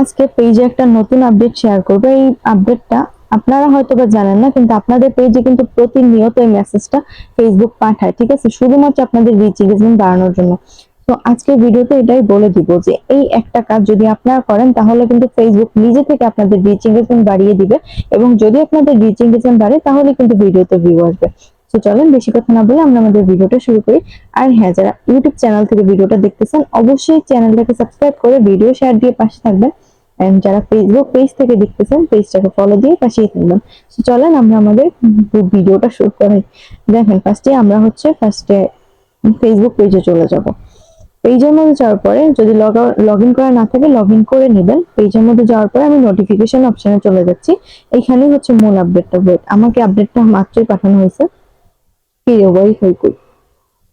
আজকে পেজে একটা নতুন আপডেট শেয়ার করব। এই আপডেটটা আপনারা হয়তো বা জানেন না, কিন্তু আপনাদের পেজে কিন্তু প্রতিনিয়ত এই মেসেজটা ফেসবুক পাঠায়, ঠিক আছে, শুধুমাত্র আপনাদের রিচ এঙ্গেজমেন্ট বাড়ানোর জন্য। তো আজকের ভিডিওতে এটাই বলে দিব যে এই একটা কাজ যদি আপনারা করেন তাহলে কিন্তু ফেসবুক নিজে থেকে আপনাদের রিচ এঙ্গেজমেন্ট বাড়িয়ে দিবে, এবং যদি আপনাদের রিচ এঙ্গেজমেন্ট বাড়ে তাহলে কিন্তু ভিডিওতে ভিউ আসবে। তো চলেন বেশি কথা না বলে আমরা আমাদের ভিডিওটা শুরু করি। আর হ্যাঁ, যারা ইউটিউব চ্যানেল থেকে ভিডিওটা দেখতেছেন অবশ্যই চ্যানেলটাকে সাবস্ক্রাইব করে ভিডিও শেয়ার দিয়ে পাশে থাকবেন। এন্ড যারা ফেসবুক পেজ থেকে দেখতেছেন পেজটাকে ফলো দিয়ে পাশেই থাকবেন। তো চলেন আমরা আমাদের ভিডিওটা শুরু করি। দেখেন ফার্স্টে ফেসবুক পেজে চলে যাব। পেজের মধ্যে যাওয়ার পরে যদি লগ ইন করা না থাকে লগ ইন করে নেবেন। পেজের মধ্যে যাওয়ার পরে আমি নোটিফিকেশন অপশনে চলে যাচ্ছি। এইখানেই হচ্ছে মূল আপডেটটা। ওয়েট, আমাকে আপডেটটা মাত্রই পাঠানো হয়েছে। কি রে ওয়াইফাই কই?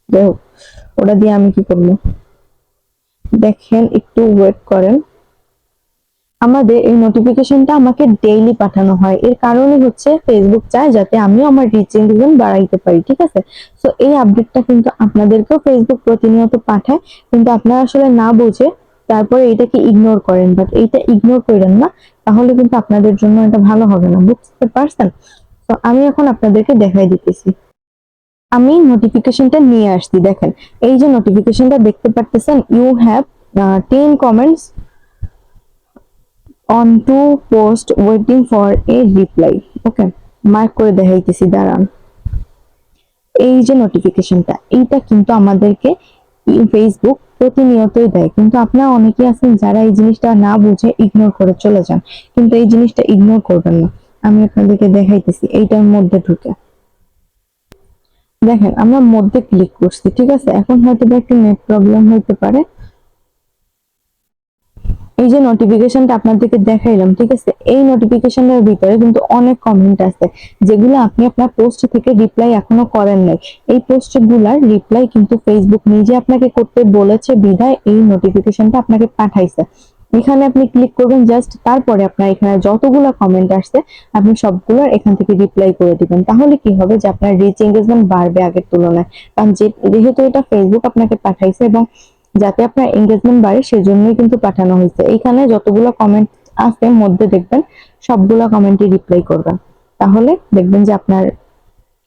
যাই হোক, ওটা দিয়ে আমি কি করবো দেখেন, একটু ওয়েট করেন। আমাদের এই নোটিফিকেশনটা আমাকে ডেইলি পাঠানো হয়। এর কারণে হচ্ছে ফেসবুক চায় যাতে আমিও আমার রিচ এঙ্গেজমেন্ট বাড়াইতে পারি, ঠিক আছে। সো এই আপডেটটা কিন্তু আপনাদেরকেও ফেসবুক প্রতিনিয়ত পাঠায়, কিন্তু আপনারা আসলে না বুঝে তারপরে এইটাকে ইগনোর করেন। বাট এইটা ইগনোর করেন না, তাহলে কিন্তু আপনাদের জন্য এটা ভালো হবে না, বুঝতে পারছেন? তো আমি এখন আপনাদেরকে দেখাই দিতেছি। আমি নোটিফিকেশনটা নিয়ে আসছি। দেখেন, এই যে নোটিফিকেশনটা দেখতে পারতেছেন, you have 10 comments on to post waiting for a reply. Okay, mark করে দেখাইতেছি, দাঁড়ান। এই যে নোটিফিকেশনটা, এইটা কিন্তু আমাদেরকে ফেসবুক প্রতিনিয়তই দেয়, কিন্তু আপনারা অনেকে আছেন যারা এই জিনিসটা না বুঝে ইগনোর করে চলে যান। কিন্তু এই জিনিসটা ইগনোর করবেন না। আমি আপনাদেরকে দেখাইতেছি। এইটার মধ্যে ঢুকে দেখেন, আমরা মধ্যে ক্লিক করছি, ঠিক আছে। এখন হয়তো একটু নেট প্রবলেম হইতে পারে। এই যে নোটিফিকেশনটা আপনাদেরকে দেখাইলাম, ঠিক আছে, এই নোটিফিকেশনের ভিতরে কিন্তু অনেক কমেন্ট আছে যেগুলো আপনি আপনার পোস্ট থেকে রিপ্লাই এখনো করেন নাই। এই পোস্ট গুলার রিপ্লাই কিন্তু ফেসবুক নিজে আপনাকে করতে বলেছে, বিধায় এই নোটিফিকেশনটা আপনাকে পাঠাইছে। এখানে আপনি ক্লিক করবেন জাস্ট, তারপরে আপনার এখানে যতগুলো কমেন্ট আসছে আপনি সবগুলোর এখান থেকে রিপ্লাই করে দিবেন। তাহলে কি হবে যে আপনার রিচ এঙ্গেজমেন্ট বাড়বে আগের তুলনায়। কারণ যেহেতু এটা ফেসবুক আপনাকে পাঠাইছে এবং যাতে আপনার এঙ্গেজমেন্ট বাড়ে সেজন্যই কিন্তু পাঠানো হয়েছে। এইখানে যতগুলো কমেন্ট আছে মধ্যে দেখবেন সবগুলো কমেন্টে রিপ্লাই করবেন, তাহলে দেখবেন যে আপনার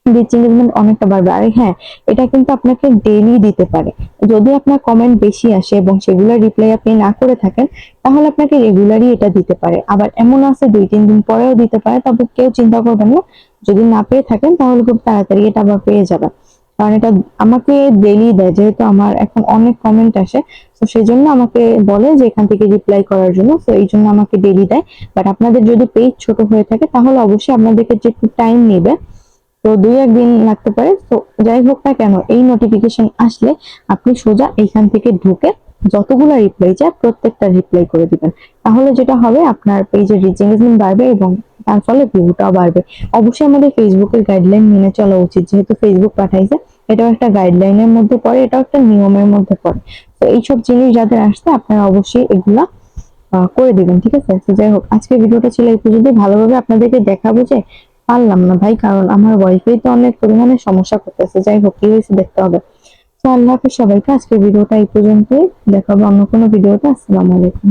রিচ এঙ্গেজমেন্ট অনেকটা বাড়বে। আর হ্যাঁ, এটা কিন্তু আপনাকে ডেইলি দিতে পারে। যদি আপনার কমেন্ট বেশি আসে এবং সেগুলো রিপ্লাই আপনি না করে থাকেন তাহলে আপনাকে রেগুলারই এটা দিতে পারে। আবার এমন আছে 2-3 দিন পরেও দিতে পারে, তবে কেউ চিন্তা করবেন না। যদি না পেয়ে থাকেন তাহলে খুব তাড়াতাড়ি এটা আবার পেয়ে যাবেন, কারণ এটা আমাকে ডেইলি দেয়। যেহেতু আমার এখন অনেক কমেন্ট আসে, তো সেই জন্য আমাকে বলে যে এখান থেকে রিপ্লাই করার জন্য, তো এই জন্য আমাকে ডেইলি দেয়। বাট আপনাদের যদি পেজ ছোট হয়ে থাকে তাহলে অবশ্যই আপনাদেরকে যে একটু টাইম নেবে, তো 2-1 দিন লাগতে পারে। তো যাই হোক না কেন, এই নোটিফিকেশন আসলে আপনি সোজা এইখান থেকে ঢুকে যতগুলো রিপ্লাই চায় প্রত্যেকটা রিপ্লাই করে দিবেন। তাহলে যেটা হবে, আপনার পেজের রিচ এঙ্গেজমেন্ট বাড়বে এবং তার ফলে ভিউটাও বাড়বে। অবশ্যই আমাদের ফেসবুকের গাইডলাইন মেনে চলা উচিত, যেহেতু ফেসবুক পাঠাইছে। এটাও একটা গাইডলাইনের মধ্যে পড়ে, এটাও একটা নিয়মের মধ্যে পড়ে। তো এইসব জিনিস যাদের আসছে আপনারা অবশ্যই এগুলা করে দিবেন, ঠিক আছে। তো যাই হোক, আজকে ভিডিওটা ছিল এই পর্যন্ত। ভালোভাবে আপনাদেরকে দেখাবো যে পারলাম না ভাই, কারণ আমার ওয়াইফাই তো অনেক পরিমাণে সমস্যা করতেছে। যাই হোক, কি হয়েছে দেখতে হবে। তো আল্লাহ হাফেজ সবাইকে। আজকে ভিডিওটা এই পর্যন্তই, দেখা হবে অন্য কোনো ভিডিওতে। আসসালামু আলাইকুম।